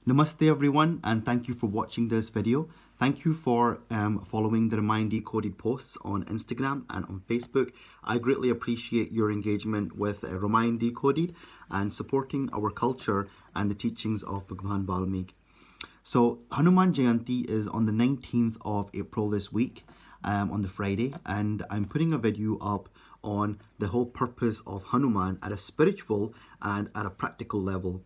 Namaste everyone, and thank you for watching this video. Thank you for following the Mind Decoded posts on Instagram and on Facebook. I greatly appreciate your engagement with Mind Decoded and supporting our culture and the teachings of Bhagwan Valmiki. So Hanuman Jayanti is on the 19th of April this week, on the Friday, and I'm putting a video up on the whole purpose of Hanuman at a spiritual and at a practical level.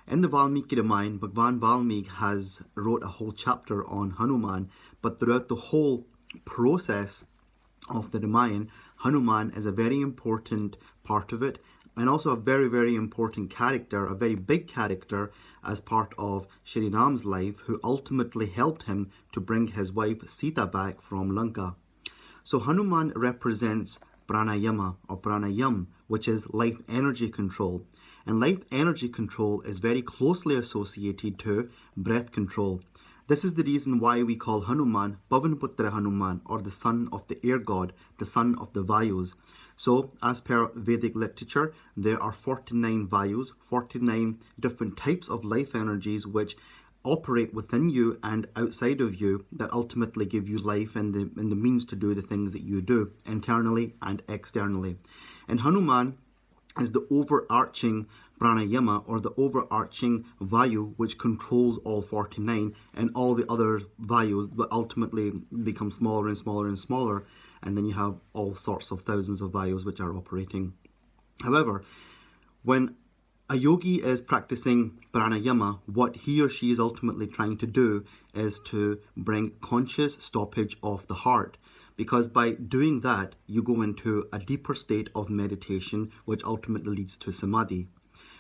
In the Valmiki Ramayana, Bhagwan Valmiki has wrote a whole chapter on Hanuman, but throughout the whole process of the Ramayana, Hanuman is a very important part of it, and also a very, very important character, a very big character as part of Shri Ram's life, who ultimately helped him to bring his wife Sita back from Lanka. So Hanuman represents pranayama or pranayam, which is life energy control. And life energy control is very closely associated to breath control. This is the reason why we call Hanuman Pavanputra Hanuman, or the son of the air god, the son of the Vayus. So as per Vedic literature, there are 49 Vayus, 49 different types of life energies which operate within you and outside of you that ultimately give you life and the means to do the things that you do internally and externally. And Hanuman is the overarching pranayama, or the overarching vayu, which controls all 49, and all the other vayus but ultimately become smaller and smaller and smaller, and then you have all sorts of thousands of vayus which are operating. However, when a yogi is practicing pranayama, what he or she is ultimately trying to do is to bring conscious stoppage of the heart. Because by doing that, you go into a deeper state of meditation, which ultimately leads to samadhi.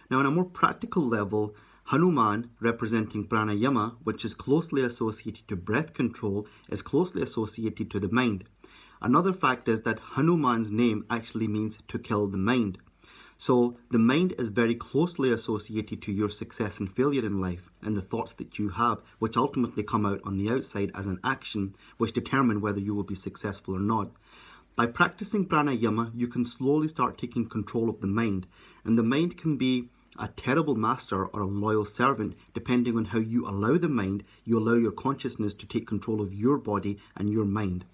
Now, on a more practical level, Hanuman, representing pranayama, which is closely associated to breath control, is closely associated to the mind. Another fact is that Hanuman's name actually means to kill the mind. So the mind is very closely associated to your success and failure in life, and the thoughts that you have, which ultimately come out on the outside as an action, which determine whether you will be successful or not. By practicing pranayama, you can slowly start taking control of the mind, and the mind can be a terrible master or a loyal servant, depending on how you allow the mind, you allow your consciousness to take control of your body and your mind.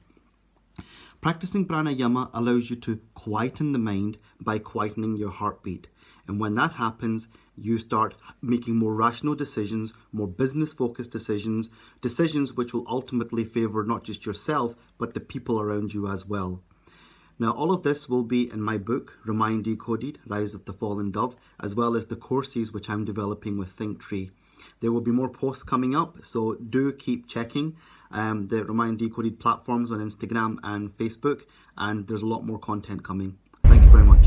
Practicing pranayama allows you to quieten the mind by quietening your heartbeat. And when that happens, you start making more rational decisions, more business-focused decisions, decisions which will ultimately favor not just yourself, but the people around you as well. Now, all of this will be in my book, Mind Decoded, Rise of the Fallen Dove, as well as the courses which I'm developing with ThinkTree. There will be more posts coming up, so do keep checking the Mind Decoded platforms on Instagram and Facebook, and there's a lot more content coming. Thank you very much.